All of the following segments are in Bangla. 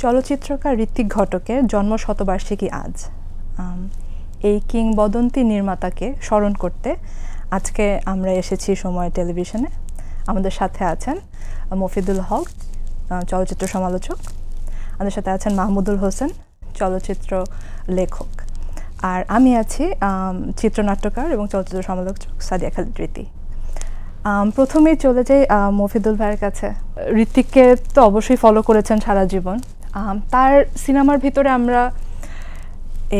চলচ্চিত্রকার ঋত্বিক ঘটকের জন্ম শতবার্ষিকী আজ। এই কিংবদন্তি নির্মাতাকে স্মরণ করতে আজকে আমরা এসেছি সময় টেলিভিশনে। আমাদের সাথে আছেন মফিদুল হক, চলচ্চিত্র সমালোচক। আমাদের সাথে আছেন মাহমুদুল হোসেন, চলচ্চিত্র লেখক। আর আমি আছি চিত্রনাট্যকার এবং চলচ্চিত্র সমালোচক সাদিয়া খালিদ রীতি। প্রথমেই চলে যাই মফিদুল ভাইয়ের কাছে। ঋত্বিককে তো অবশ্যই ফলো করেছেন সারা জীবন। তার সিনেমার ভিতরে আমরা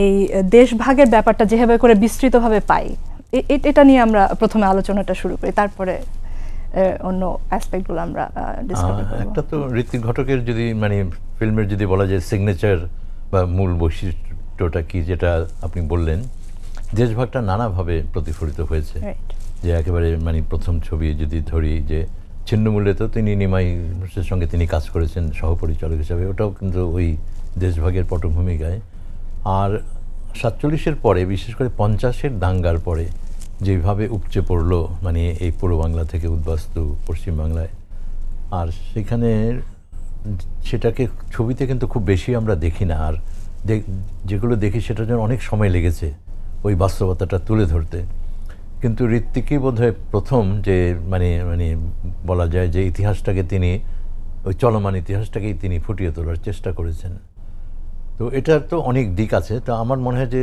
এই দেশভাগের ব্যাপারটা যেভাবে করে বিস্তৃতভাবে পাই, এটা নিয়ে আমরা প্রথমে আলোচনাটা শুরু করি, তারপরে অন্য অ্যাসপেক্টগুলো আমরা ডিসকাস করব। একটা তো ঋত্বিক ঘটকের যদি ফিল্মের যদি বলা যায় সিগনেচার বা মূল বৈশিষ্ট্যটা কি, যেটা আপনি বললেন, দেশভাগটা নানাভাবে প্রতিফলিত হয়েছে। যে একেবারে প্রথম ছবি যদি ধরি, যে ছিন্নমূল্যে তো তিনি নিমাইয়ের সঙ্গে তিনি কাজ করেছেন সহপরিচালক হিসাবে, ওটাও কিন্তু ওই দেশভাগের পটভূমিকায়। আর 47-এর পরে, বিশেষ করে 50-এর দাঙ্গার পরে যেভাবে উপচে পড়লো এই পূর্ব বাংলা থেকে উদ্বাস্তু পশ্চিমবাংলায়, আর সেখানে সেটাকে ছবিতে কিন্তু খুব বেশি আমরা দেখি না। আর যেগুলো দেখি সেটার জন্য অনেক সময় লেগেছে ওই বাস্তবতাটা তুলে ধরতে। কিন্তু ঋত্বিকই বোধহয় প্রথম যে বলা যায় যে ইতিহাসটাকে তিনি, ওই চলমান ইতিহাসটাকেই তিনি ফুটিয়ে তোলার চেষ্টা করেছেন। তো এটার তো অনেক দিক আছে। তো আমার মনে হয় যে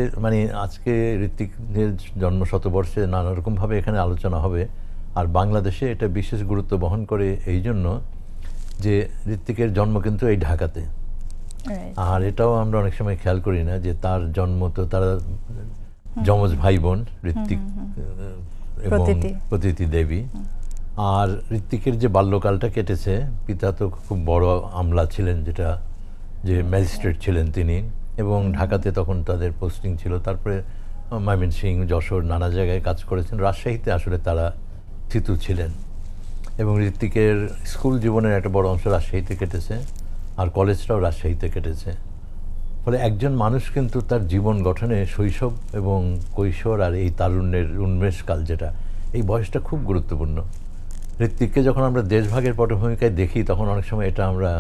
আজকে ঋত্বিকের জন্ম শতবর্ষে নানা রকমভাবে এখানে আলোচনা হবে। আর বাংলাদেশে এটা বিশেষ গুরুত্ব বহন করে এই জন্য যে ঋত্বিকের জন্ম কিন্তু এই ঢাকাতে। আর এটাও আমরা অনেক সময় খেয়াল করি না যে তার জন্ম তো, তারা যমজ ভাই বোন, ঋত্বিক এবং প্রতীতি দেবী। আর ঋত্বিকের যে বাল্যকালটা কেটেছে, পিতা তো খুব বড় আমলা ছিলেন, যেটা যে ম্যাজিস্ট্রেট ছিলেন তিনি, এবং ঢাকাতে তখন তাদের পোস্টিং ছিল। তারপরে ময়মনসিংহ, যশোর, নানা জায়গায় কাজ করেছেন। রাজশাহীতে আসলে তারা থিতু ছিলেন, এবং ঋত্বিকের স্কুল জীবনের একটা বড় অংশ রাজশাহীতে কেটেছে, আর কলেজটাও রাজশাহীতে কেটেছে। ফলে একজন মানুষ কিন্তু তার জীবন গঠনে শৈশব এবং কৈশোর আর এই তারুণ্যের উন্মেষকাল, যেটা এই বয়সটা খুব গুরুত্বপূর্ণ। ঋত্বিককে যখন আমরা দেশভাগের পটভূমিকায় দেখি, তখন অনেক সময় এটা আমরা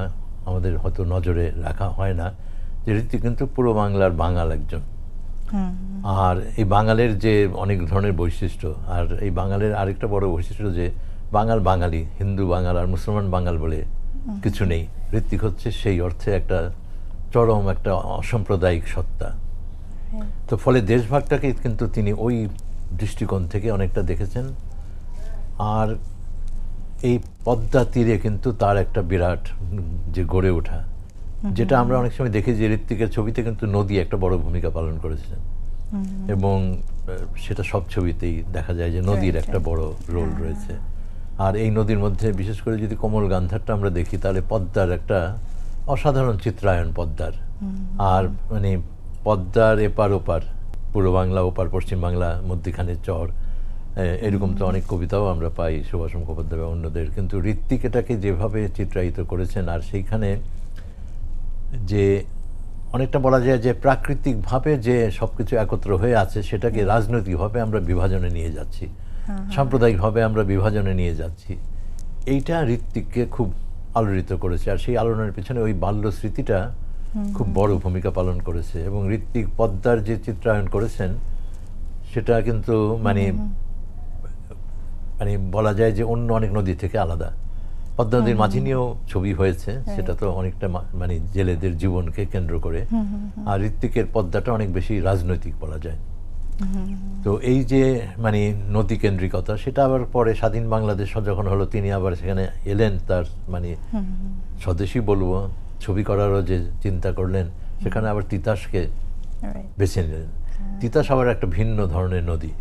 আমাদের হয়তো নজরে রাখা হয় না যে ঋত্বিক কিন্তু পুরো বাংলার বাঙাল একজন। আর এই বাঙালের যে অনেক ধরনের বৈশিষ্ট্য, আর এই বাঙালের আরেকটা বড় বৈশিষ্ট্য যে বাঙাল বাঙালি, হিন্দু বাঙাল আর মুসলমান বাঙাল বলে কিছু নেই। ঋত্বিক হচ্ছে সেই অর্থে একটা চরম একটা অসাম্প্রদায়িক সত্তা। তো ফলে দেশভাগটাকে কিন্তু তিনি ওই দৃষ্টিকোণ থেকে অনেকটা দেখেছেন। আর এই পদ্মা তীরে কিন্তু তার একটা বিরাট যে গড়ে ওঠা, যেটা আমরা অনেক সময় দেখি যে ঋত্বিকের ছবিতে কিন্তু নদী একটা বড় ভূমিকা পালন করেছে, এবং সেটা সব ছবিতেই দেখা যায় যে নদীর একটা বড় রোল রয়েছে। আর এই নদীর মধ্যে বিশেষ করে যদি কোমল গান্ধারটা আমরা দেখি, তাহলে পদ্মার একটা অসাধারণ চিত্রায়ন পদ্মার। আর পদ্মার এপার ওপার, পূর্ব বাংলা ওপার পশ্চিম বাংলা, মধ্যিখানে চর, এরকম তো অনেক কবিতাও আমরা পাই সুভাষ মুখোপাধ্যায় বা অন্যদের। কিন্তু ঋত্বিক এটাকে যেভাবে চিত্রায়িত করেছেন, আর সেইখানে যে অনেকটা বলা যায় যে প্রাকৃতিকভাবে যে সব কিছু একত্র হয়ে আছে, সেটাকে রাজনৈতিকভাবে আমরা বিভাজনে নিয়ে যাচ্ছি, সাম্প্রদায়িকভাবে আমরা বিভাজনে নিয়ে যাচ্ছি। এইটা ঋত্বিককে খুব আলোড়িত করেছে। আর সেই আলোড়নের পিছনে ওই বাল্য স্মৃতিটা খুব বড় ভূমিকা পালন করেছে। এবং ঋত্বিক পদ্মার যে চিত্রায়ন করেছেন, সেটা কিন্তু বলা যায় যে অন্য অনেক নদী থেকে আলাদা। পদ্মা নদীর মাঝি নিয়েও ছবি হয়েছে, সেটা তো অনেকটা জেলেদের জীবনকে কেন্দ্র করে। আর ঋত্বিকের পদ্মাটা অনেক বেশি রাজনৈতিক বলা যায়। তো এই যে নদী কেন্দ্রিকতা, সেটা আবার পরে স্বাধীন বাংলাদেশ যখন হলো, তিনি আবার সেখানে এলেন, তার স্বদেশী বলবো ছবি করারও যে চিন্তা করলেন, সেখানে আবার তিতাসকে বেছে নিলেন। তিতাস আবার একটা ভিন্ন ধরনের নদী।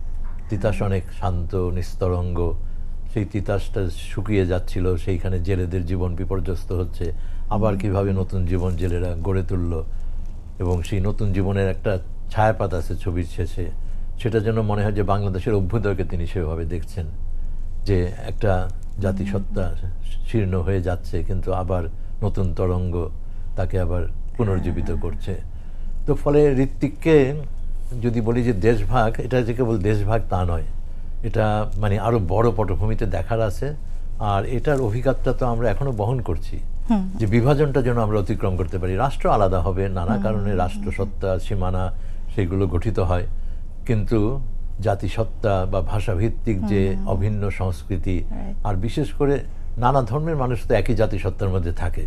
তিতাস অনেক শান্ত, নিস্তরঙ্গ। সেই তিতাসটা শুকিয়ে যাচ্ছিল, সেইখানে জেলেদের জীবন বিপর্যস্ত হচ্ছে। আবার কিভাবে নতুন জীবন জেলেরা গড়ে তুলল, এবং সেই নতুন জীবনের একটা ছায়াপাত আছে ছবির শেষে। সেটা যেন মনে হয় যে বাংলাদেশের অভ্যুদয়কে তিনি সেভাবে দেখছেন, যে একটা জাতিসত্তা শীর্ণ হয়ে যাচ্ছে, কিন্তু আবার নতুন তরঙ্গ তাকে আবার পুনর্জীবিত করছে। তো ফলে ঋত্বিককে যদি বলি যে দেশভাগ, এটা যে কেবল দেশভাগ তা নয়, এটা আরও বড় পটভূমিতে দেখার আছে। আর এটার অভিজ্ঞতা তো আমরা এখনও বহন করছি। যে বিভাজনটা যেন আমরা অতিক্রম করতে পারি। রাষ্ট্র আলাদা হবে, নানা কারণে রাষ্ট্রসত্তা সীমানা সেগুলো গঠিত হয়, কিন্তু জাতিসত্তা বা ভাষাভিত্তিক যে অভিন্ন সংস্কৃতি, আর বিশেষ করে নানা ধর্মের মানুষ তো একই জাতিসত্তার মধ্যে থাকে,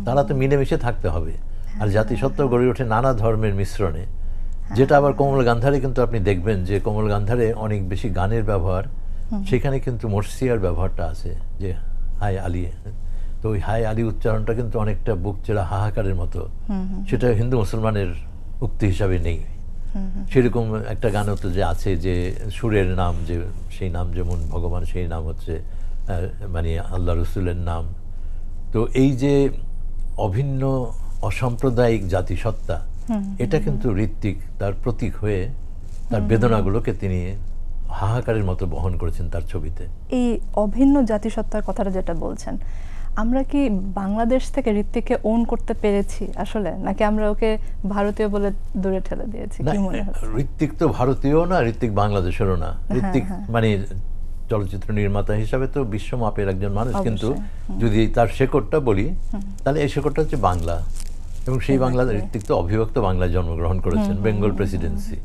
তারা তো মিলেমিশে থাকতে হবে। আর জাতিসত্তা গড়ে ওঠে নানা ধর্মের মিশ্রণে, যেটা আবার কোমল গান্ধারে কিন্তু আপনি দেখবেন যে কোমল গান্ধারে অনেক বেশি গানের ব্যবহার, সেখানে কিন্তু মর্সিয়ার ব্যবহারটা আছে, যে হাই আলী। তো ওই হাই আলী উচ্চারণটা কিন্তু অনেকটা বুক চেরা হাহাকারের মতো, সেটা হিন্দু মুসলমানের উক্তি হিসাবে নেই। সেরকম একটা গানও তো যে আছে যে সুরের নাম, যে সেই নাম যেমন ভগবান, সেই নাম হচ্ছে মানে আল্লাহ রসুলের নাম। তো এই যে অভিন্ন অসাম্প্রদায়িক জাতিসত্তা, এটা কিন্তু ঋত্বিক তার প্রতীক হয়ে তার বেদনাগুলোকে তিনি হাহাকারের মতো বহন করেছেন তার ছবিতে। এই অভিন্ন জাতিসত্তার কথাটা যেটা বলছেন, আমরা কি বাংলাদেশ থেকে ঋত্বিককে ওন করতে পেরেছি আসলে, নাকি আমরা ওকে ভারতীয় বলে দূরে ঠেলে দিয়েছি? কি মনে হচ্ছে? ঋত্বিক তো ভারতীয় না, ঋত্বিক বাংলাদেশেরও না। ঋত্বিক মানে চলচ্চিত্র নির্মাতা হিসাবে তো বিশ্বমাপের একজন মানুষ, কিন্তু যদি তার শেকড়টা বলি তাহলে এই শেকড়টা হচ্ছে বাংলা, এবং সেই বাংলা ঋত্বিক তো অবিভক্ত বাংলায় জন্মগ্রহণ করেছেন, বেঙ্গল প্রেসিডেন্সি,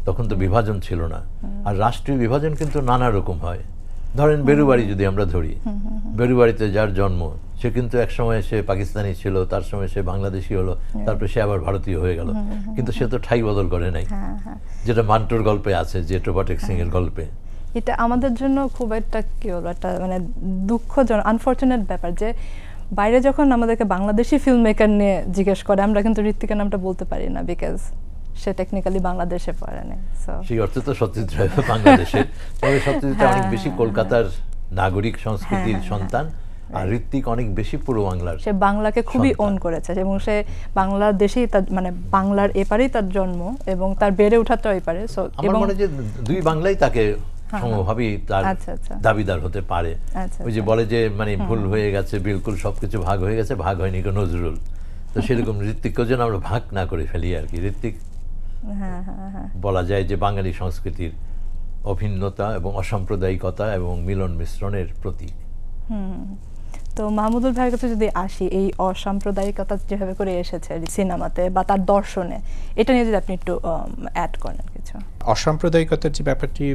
তখন তো বিভাজন ছিল না। আর রাষ্ট্রীয় বিভাজন কিন্তু নানা রকম হয়। ধরেন বেরুবাড়ি যদি আমরা ধরি, বেরুবাড়িতে যার জন্ম, সে কিন্তু এক সময় সে পাকিস্তানি ছিল, তার সময় সে বাংলাদেশি হলো, তারপরে সে আবার ভারতীয় হয়ে গেল, কিন্তু সে তো ঠাই বদল করে নাই, যেটা মান্টোর গল্পে আছে, যে টোপাটেক সিং এর গল্পে। এটা আমাদের জন্য খুব একটা কি বলবো, একটা মানে দুঃখজনক, আনফরচুনেট ব্যাপার যে বাইরে যখন আমাদেরকে বাংলাদেশি ফিল্ম মেকার নিয়ে জিজ্ঞেস করে, আমরা কিন্তু ঋত্বিকের নামটা বলতে পারি না, বিকজ সে টেকনিক্যালি বাংলাদেশে পড়ে না। সেই অর্থে তো সত্যজিৎ রায় বাংলাদেশে, তবে সত্যজিৎ অনেক বেশি কলকাতার নাগরিক সংস্কৃতির সন্তান, আর ঋত্বিক অনেক বেশি পুরো বাংলার। সে বাংলাকে খুবই ওন করেছে, এবং সে বাংলাদেশেই তার মানে বাংলার এপারেই তার জন্ম, এবং তার বেড়ে ওঠাটাও এপারে। সো আমার মনে হয় যে দুই বাংলাই তাকে সমভাবেই তার দাবিদার হতে পারে। ওই যে বলে যে মানে ভুল হয়ে গেছে, বিলকুল সবকিছু ভাগ হয়ে গেছে, ভাগ হয়নি কোনো নজরুল। তো সেরকম ঋত্বিককেও যেন আমরা ভাগ না করে ফেলি আর কি। ঋত্বিক বলা যায় যে বাঙালি সংস্কৃতির অভিন্নতা এবং অসাম্প্রদায়িকতা এবং মিলন মিশ্রণের প্রতীক। তো মাহমুদুল ভাইয়ের কাছে যদি আসি, এই অসাম্প্রদায়িকতা যেভাবে করে এসেছে সিনেমাতে বা তার দর্শনে, এটা নিয়ে যদি আপনি একটু অ্যাড করেন কিছু। অসাম্প্রদায়িকতার যে ব্যাপারটি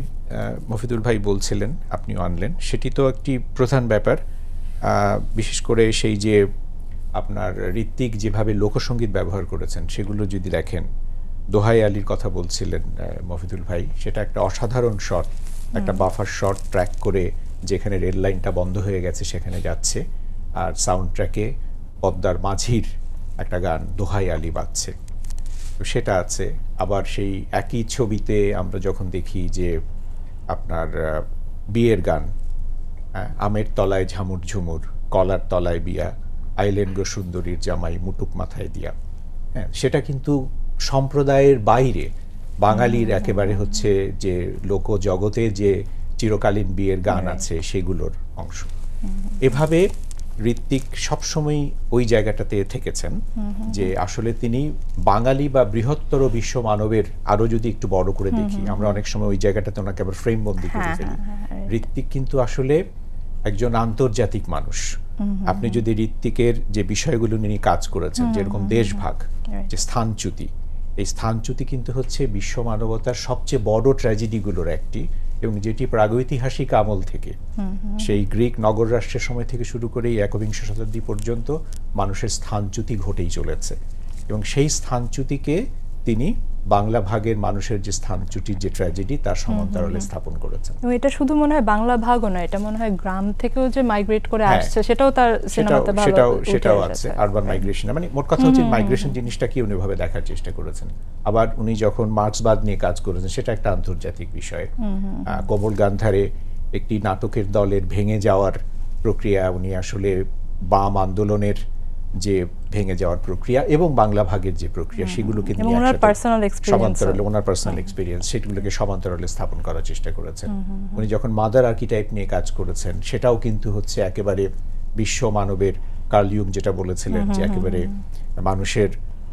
মফিদুল ভাই বলছিলেন, আপনিও আনলেন, সেটি তো একটি প্রধান ব্যাপার। বিশেষ করে সেই যে আপনার ঋত্বিক যেভাবে লোকসঙ্গীত ব্যবহার করেছেন, সেগুলো যদি দেখেন, দোহাই আলীর কথা বলছিলেন মফিদুল ভাই, সেটা একটা অসাধারণ শট, একটা বাফার শট ট্র্যাক করে, যেখানে রেল লাইনটা বন্ধ হয়ে গেছে সেখানে যাচ্ছে, আর সাউন্ড ট্র্যাকে পদ্মার মাঝির একটা গান দোহাই আলী বাজছে, তো সেটা আছে। আবার সেই একই ছবিতে আমরা যখন দেখি যে আপনার বিয়ের গান, আমের তলায় ঝামুর ঝুমুর, কলার তলায় বিয়া, আইলেন গো সুন্দরীর জামাই মুটুক মাথায় দিয়া, হ্যাঁ, সেটা কিন্তু সম্প্রদায়ের বাইরে বাঙালির একেবারে হচ্ছে যে লোক জগতে যে চিরকালীন বিয়ের গান আছে সেগুলোর অংশ। এভাবে ঋত্বিক সবসময় ওই জায়গাটাতে থেকেছেন যে আসলে তিনি বাঙালি বা বৃহত্তর বিশ্ব মানবের, আরো যদি একটু বড় করে দেখি, আমরা অনেক সময় ওই জায়গাটাতে ওনাকে আবার ফ্রেম বন্দি করে ফেলি। ঋত্বিক কিন্তু আসলে একজন আন্তর্জাতিক মানুষ। আপনি যদি ঋত্বিকের যে বিষয়গুলো নিয়ে কাজ করেছেন, যেরকম দেশভাগ, যে স্থানচ্যুতি, এই স্থানচ্যুতি কিন্তু হচ্ছে বিশ্ব মানবতার সবচেয়ে বড় ট্র্যাজেডিগুলোর একটি, এবং যেটি প্রাগৈতিহাসিক আমল থেকে, সেই গ্রিক নগর রাষ্ট্রের সময় থেকে শুরু করে এই একবিংশ শতাব্দী পর্যন্ত মানুষের স্থানচ্যুতি ঘটেই চলেছে, এবং সেই স্থানচ্যুতিকে তিনি বাংলা ভাগের মানুষের যে স্থানচ্যুতির যে ট্র্যাজেডি, তার সমান্তরালে স্থাপন করেছেন। এটা শুধু মনে হয় বাংলা ভাগও না, এটা মনে হয় গ্রাম থেকেও যে মাইগ্রেট করে আসছে, সেটাও তার সিনেমাতে ভালো সেটাও আছে, আরবান মাইগ্রেশন। মানে মোট কথা হচ্ছে মাইগ্রেশন জিনিসটা কি উনি ভাবে দেখার চেষ্টা করেছেন। আবার উনি যখন মার্ক্সবাদ নিয়ে কাজ করেছেন, সেটা একটা আন্তর্জাতিক বিষয়। কোমল গান্ধারে একটি নাটকের দলের ভেঙে যাওয়ার প্রক্রিয়া, উনি আসলে বাম আন্দোলনের যে ভেঙে যাওয়ার প্রক্রিয়া এবং বাংলা ভাগের যে প্রক্রিয়া, সেগুলোকে নিয়ে সমান্তরালে, ওনার পার্সোনাল এক্সপিরিয়েন্স, সেগুলোকে সমান্তরালে স্থাপন করার চেষ্টা করেছেন। উনি যখন মাদার আর্কিটাইপ নিয়ে কাজ করেছেন, সেটাও কিন্তু হচ্ছে একেবারে বিশ্ব মানবের, কার্ল ইয়ুং যেটা বলেছিলেন যে একেবারে মানুষের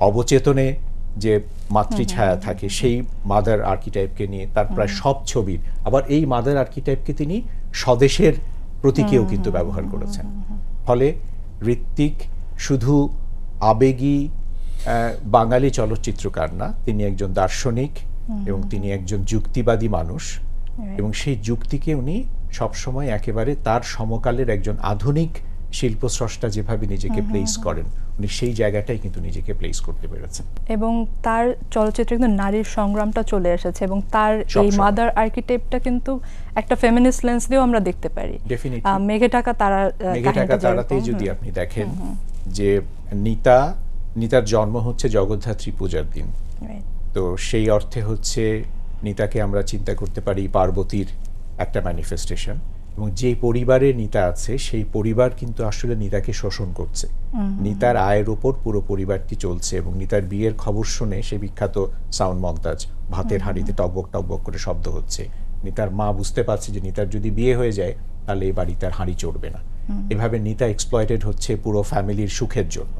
অবচেতনে যে মাতৃছায়া থাকে, সেই মাদার আর্কিটাইপকে নিয়ে তার প্রায় সব ছবির, আবার এই মাদার আর্কিটাইপকে তিনি স্বদেশের প্রতীকেও কিন্তু ব্যবহার করেছেন। ফলে ঋত্বিক শুধু আবেগী বাঙালি চলচ্চিত্রকার না, তিনি একজন দার্শনিক এবং তিনি একজন যুক্তিবাদী মানুষ, এবং সেই যুক্তিকে উনি সবসময় একেবারে তার সমকালের একজন আধুনিক শিল্পস্রষ্টা যেভাবে নিজেকে প্লেস করেন, উনি সেই জায়গাটাই কিন্তু নিজেকে প্লেস করতে পেরেছেন। এবং তার চলচ্চিত্রে কিন্তু নারীর সংগ্রামটা চলে এসেছে, এবং তার এই মাদার আর্কিটেক্টটা কিন্তু একটা ফেমিনিস্ট লেন্স দিয়েও আমরা দেখতে পারি। মেঘে ঢাকা তারাতেই যদি আপনি দেখেন যে নিতার জন্ম হচ্ছে জগদ্ধাত্রী পূজার দিন, তো সেই অর্থে হচ্ছে নিতাকে আমরা চিন্তা করতে পারি পার্বতীর একটা ম্যানিফেস্টেশন, এবং যে পরিবারে নিতা আছে সেই পরিবার কিন্তু আসলে নিতাকে শোষণ করছে। নিতার আয়ের উপর পুরো পরিবারটি চলছে, এবং নিতার বিয়ের খবর শুনে সে বিখ্যাত সাউন্ড মন্তাজ, ভাতের হাঁড়িতে টকবক টকবক করে শব্দ হচ্ছে। নিতার মা বুঝতে পারছে যে নিতার যদি বিয়ে হয়ে যায় তাহলে এই বাড়িতে আর হাঁড়ি চড়বে না। এভাবে নিতা এক্সপ্লয়েটেড হচ্ছে পুরো ফ্যামিলির সুখের জন্য।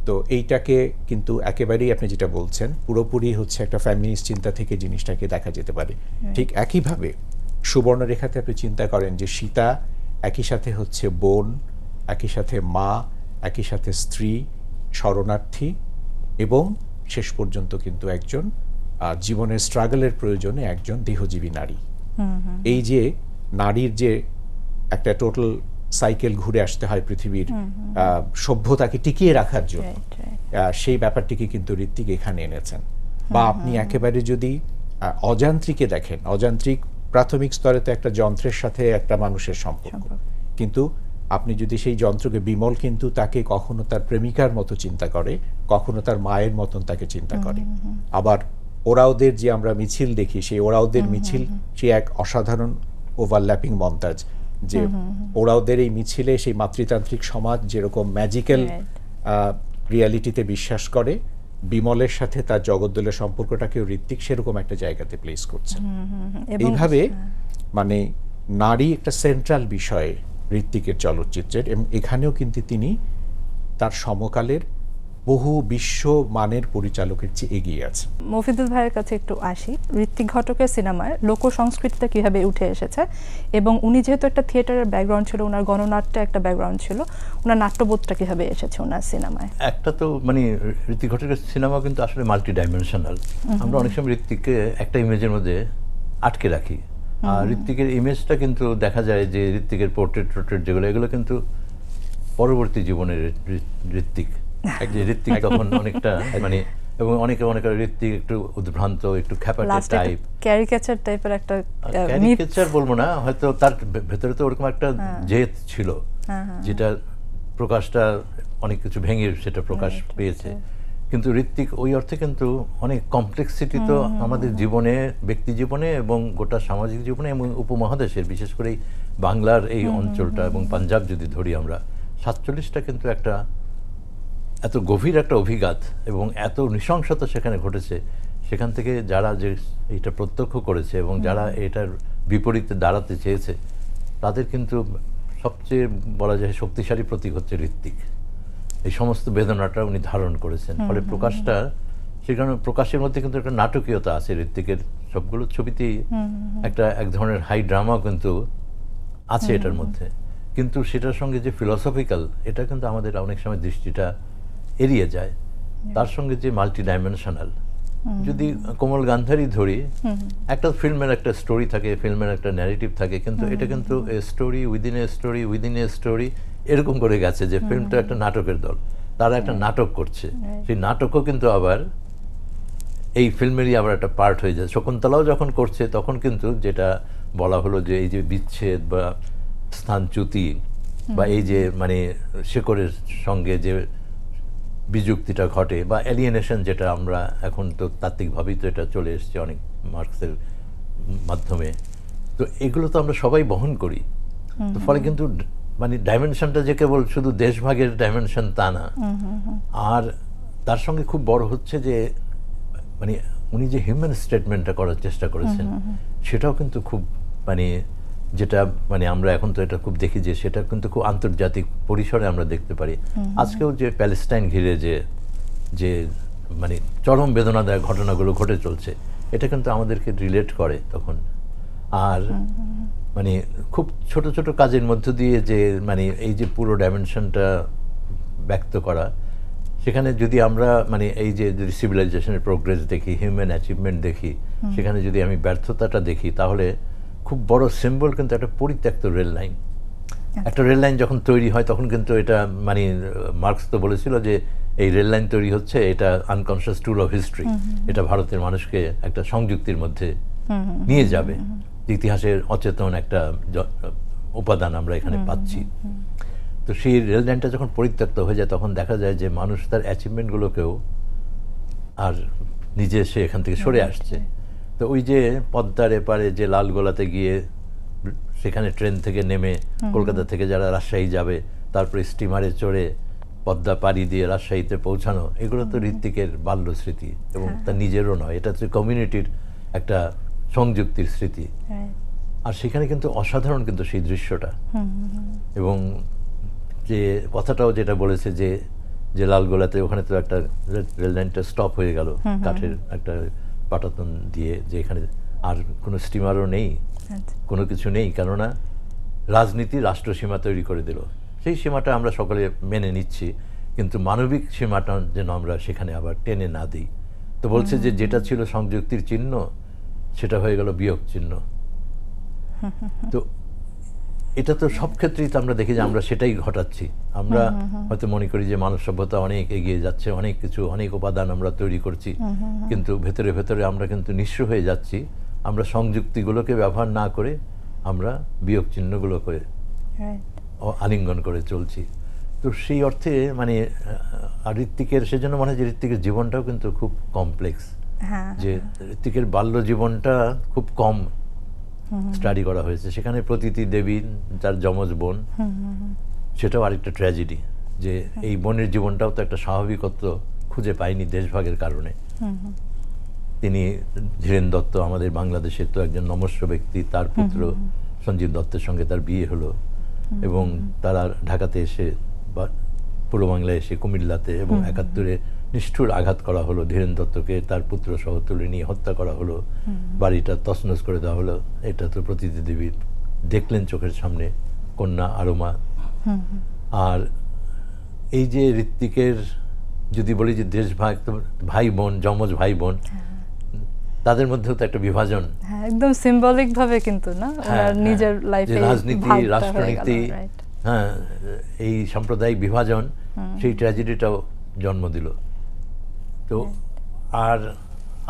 তো এইটাকে কিন্তু একেবারেই আপনি যেটা বলছেন পুরোপুরি হচ্ছে একটা ফ্যামিলিস্ট চিন্তা থেকে জিনিসটাকে দেখা যেতে পারে। ঠিক একইভাবে সুবর্ণরেখাতে আপনি চিন্তা করেন যে সীতা একই সাথে হচ্ছে বোন, একই সাথে মা, একই সাথে স্ত্রী, শরণার্থী, এবং শেষ পর্যন্ত কিন্তু একজন জীবনের স্ট্রাগলের প্রয়োজনে একজন দেহজীবী নারী। এই যে নারীর যে একটা টোটাল সাইকেল ঘুরে আসতে হয় পৃথিবীর সভ্যতাকে টিকিয়ে রাখার জন্য, সেই ব্যাপারটিকে কিন্তু ঋত্বিক এখানে এনেছেন। বা আপনি একেবারে যদি অযান্ত্রিকে দেখেন, অযান্ত্রিক প্রাথমিক স্তরে তো একটা যন্ত্রের সাথে একটা মানুষের সম্পর্ক, কিন্তু আপনি যদি সেই যন্ত্রকে, বিমল কিন্তু তাকে কখনো তার প্রেমিকার মতো চিন্তা করে, কখনো তার মায়ের মতন তাকে চিন্তা করে। আবার ওরাওদের যে আমরা মিছিল দেখি, সেই ওরাওদের মিছিল সে এক অসাধারণ ওভারল্যাপিং মন্তাজ, যে ওরাওদের এই মিছিলে সেই মাতৃতান্ত্রিক সমাজ যেরকম ম্যাজিক্যাল রিয়ালিটিতে বিশ্বাস করে, বিমলের সাথে তার জগদ্দলের সম্পর্কটাকেও ঋত্বিক সেরকম একটা জায়গাতে প্লেস করছে। এইভাবে মানে নারী একটা সেন্ট্রাল বিষয় ঋত্বিকের চলচ্চিত্রের, এবং এখানেও কিন্তু তিনি তার সমকালের বহু বিশ্ব মানের পরিচালকের চেয়ে এগিয়ে আছে। মফিদুল ভাইয়ের কাছে একটু আসি, ঋত্বিক ঘটকের সিনেমায় লোক সংস্কৃতিটা কিভাবে উঠে এসেছে, এবং উনি যেহেতু একটা থিয়েটারের ব্যাকগ্রাউন্ড ছিল, ওনার গণনাট্যে একটা ব্যাকগ্রাউন্ড ছিল, ওনার নাট্যবোধটা কিভাবে এসেছে ওনার সিনেমায়? একটা তো মানে ঋত্বিক ঘটকের সিনেমা কিন্তু আসলে মাল্টি ডাইমেনশনাল। আমরা অনেক সময় ঋত্বিককে একটা ইমেজের মধ্যে আটকে রাখি, আর ঋত্বিকের ইমেজটা কিন্তু দেখা যায় যে ঋত্বিকের পোর্ট্রেট যেগুলো, এগুলো কিন্তু পরবর্তী জীবনের ঋত্বিক। ঋত্বিক তখন অনেকটা মানে, এবং অনেকে মনে করে ঋত্বিক একটু উদ্ভ্রান্ত, একটু খ্যাপাটে টাইপ, ক্যারিকেচার টাইপের একটা, ক্যারিকেচার বলবো না, হয়তো তার ভেতরে তো ওরকম একটা জেদ ছিল, যেটা প্রকাশটা অনেক কিছু ভেঙে সেটা প্রকাশ পেয়েছে। কিন্তু ঋত্বিক ওই অর্থে কিন্তু অনেক কমপ্লেক্সিটি তো আমাদের জীবনে, ব্যক্তি জীবনে এবং গোটা সামাজিক জীবনে এবং উপমহাদেশের, বিশেষ করে বাংলার এই অঞ্চলটা এবং পাঞ্জাব যদি ধরি আমরা, 47টা কিন্তু একটা এত গভীর একটা অভিঘাত এবং এত নৃশংসতা সেখানে ঘটেছে। সেখান থেকে যারা যে এটা প্রত্যক্ষ করেছে এবং যারা এটার বিপরীতে দাঁড়াতে চেয়েছে, তাদের কিন্তু সবচেয়ে বলা যায় শক্তিশালী প্রতীক হচ্ছে ঋত্বিক। এই সমস্ত বেদনাটা উনি ধারণ করেছেন, ফলে প্রকাশটা, সেখানে প্রকাশের মধ্যে কিন্তু একটা নাটকীয়তা আছে ঋত্বিকের সবগুলো ছবিতেই, একটা এক ধরনের হাই ড্রামা কিন্তু আছে এটার মধ্যে, কিন্তু সেটার সঙ্গে যে ফিলসফিক্যাল, এটা কিন্তু আমাদের অনেক সময় দৃষ্টিটা এড়িয়ে যায়। তার সঙ্গে যে মাল্টি ডাইমেনশনাল, যদি কোমল গান্ধারী ধরি, একটা ফিল্মের একটা স্টোরি থাকে, ফিল্মের একটা ন্যারেটিভ থাকে, কিন্তু এটা কিন্তু story within a story within a story এরকম করে গেছে, যে ফিল্মটা একটা নাটকের দল, তারা একটা নাটক করছে, সেই নাটকও কিন্তু আবার এই ফিল্মেরই আবার একটা পার্ট হয়ে যায়। শকুন্তলাও যখন করছে তখন কিন্তু যেটা বলা হলো যে এই যে বিচ্ছেদ বা স্থানচ্যুতি বা এই যে মানে শেকড়ের সঙ্গে যে বিযুক্তিটা ঘটে বা এলিয়েনেশন, যেটা আমরা এখন তো তাত্ত্বিকভাবেই তো এটা চলে এসছে অনেক মার্কসের মাধ্যমে, তো এগুলো তো আমরা সবাই বহন করি। তো ফলে কিন্তু মানে ডাইমেনশনটা যে কেবল শুধু দেশভাগের ডাইমেনশন তা না, আর তার সঙ্গে খুব বড় হচ্ছে যে মানে উনি যে হিউম্যান স্টেটমেন্টটা করার চেষ্টা করেছেন, সেটাও কিন্তু খুব মানে, যেটা মানে আমরা এখন তো এটা খুব দেখি যে সেটা কিন্তু খুব আন্তর্জাতিক পরিসরে আমরা দেখতে পারি। আজকেও যে প্যালেস্টাইন ঘিরে যে মানে চরম বেদনাদায়ক ঘটনাগুলো ঘটে চলছে, এটা কিন্তু আমাদেরকে রিলেট করে তখন। আর মানে খুব ছোট ছোট কাজের মধ্য দিয়ে যে মানে এই যে পুরো ডাইমেনশনটা ব্যক্ত করা, সেখানে যদি আমরা মানে এই যে যদি সিভিলাইজেশনের প্রোগ্রেস দেখি, হিউম্যান অ্যাচিভমেন্ট দেখি, সেখানে যদি আমি ব্যর্থতাটা দেখি, তাহলে খুব বড় সিম্বল কিন্তু একটা পরিত্যক্ত রেল লাইন। একটা রেল লাইন যখন তৈরি হয় তখন কিন্তু এটা মানে মার্কস তো বলেছিল যে এই রেল লাইন তৈরি হচ্ছে, এটা আনকনসিয়াস টুল অফ হিস্ট্রি, এটা ভারতের মানুষকে একটা সংযুক্তির মধ্যে নিয়ে যাবে। ইতিহাসের অচেতন একটা উপাদান আমরা এখানে পাচ্ছি। তো সেই রেল লাইনটা যখন পরিত্যক্ত হয়ে যায় তখন দেখা যায় যে মানুষ তার অ্যাচিভমেন্টগুলোকেও আর নিজে সে এখান থেকে সরে আসছে। তো ওই যে পদ্মার এপারে যে লালগোলাতে গিয়ে সেখানে ট্রেন থেকে নেমে কলকাতা থেকে যারা রাজশাহী যাবে, তারপরে স্টিমারে চড়ে পদ্মা পাড়ি দিয়ে রাজশাহীতে পৌঁছানো, এগুলো তো ঋত্বিকের বাল্য স্মৃতি এবং তার নিজেরও নয়, এটা হচ্ছে কমিউনিটির একটা সংযুক্তির স্মৃতি। আর সেখানে কিন্তু অসাধারণ কিন্তু সেই দৃশ্যটা। এবং যে কথাটাও যেটা বলেছে যে যে লালগোলাতে ওখানে তো একটা রেল লাইনটা স্টপ হয়ে গেল কাঠের একটা পাটাতন দিয়ে, যে এখানে আর কোনো স্টিমারও নেই, কোনো কিছু নেই, কেননা রাজনীতি রাষ্ট্র সীমা তৈরি করে দিল। সেই সীমাটা আমরা সকলে মেনে নিচ্ছি, কিন্তু মানবিক সীমাটা যেন আমরা সেখানে আবার টেনে না দিই। তো বলছে যে যেটা ছিল সংযুক্তির চিহ্ন সেটা হয়ে গেল বিয়োগ চিহ্ন। তো এটা তো সব ক্ষেত্রেই তো আমরা দেখি যে আমরা সেটাই ঘটাচ্ছি। আমরা হয়তো মনে করি যে মানব সভ্যতা অনেক এগিয়ে যাচ্ছে, অনেক কিছু, অনেক উপাদান আমরা তৈরি করছি, কিন্তু ভেতরে ভেতরে আমরা কিন্তু নিঃস্ব হয়ে যাচ্ছি। আমরা সংযুক্তিগুলোকে ব্যবহার না করে আমরা বিয়োগ চিহ্নগুলো করে আলিঙ্গন করে চলছি। তো সেই অর্থে মানে ঋত্বিকের সেজন্য মনে হয় যে ঋত্বিকের জীবনটাও কিন্তু খুব কমপ্লেক্স, যে ঋত্বিকের বাল্য জীবনটা খুব কম স্টাডি করা হয়েছে। সেখানে প্রতীতি দেবী যার যমজ বোন, সেটাও আরেকটা ট্র্যাজেডি, যে এই বোনের জীবনটাও তো একটা স্বাভাবিকত্ব খুঁজে পায়নি দেশভাগের কারণে। তিনি ধীরেন দত্ত, আমাদের বাংলাদেশের তো একজন নমস্য ব্যক্তি, তার পুত্র সঞ্জীব দত্তের সঙ্গে তার বিয়ে হলো এবং তারা ঢাকাতে এসে বা পূর্ব বাংলায় এসে কুমিল্লাতে এবং ৭১-এ নিষ্ঠুর আঘাত করা হলো ধীরেন দত্তকে, তার পুত্র সহ তুলে নিয়ে হত্যা করা হলো, বাড়িটা তছনছ করে দেওয়া হলো। এটা তো প্রতীতি দেবী দেখলেন চোখের সামনে, কন্যা আরমা। আর এই যে ঋত্বিকের যদি বলি যে দেশভাগ, ভাই বোন, যমজ ভাই বোন, তাদের মধ্যেও তো একটা বিভাজন, একদম সিম্বলিক ভাবে কিন্তু না, ওনার নিজের লাইফে রাজনীতি, রাষ্ট্রনীতি, হ্যাঁ, এই সাম্প্রদায়িক বিভাজন সেই ট্র্যাজেডিটাও জন্ম দিল। তো আর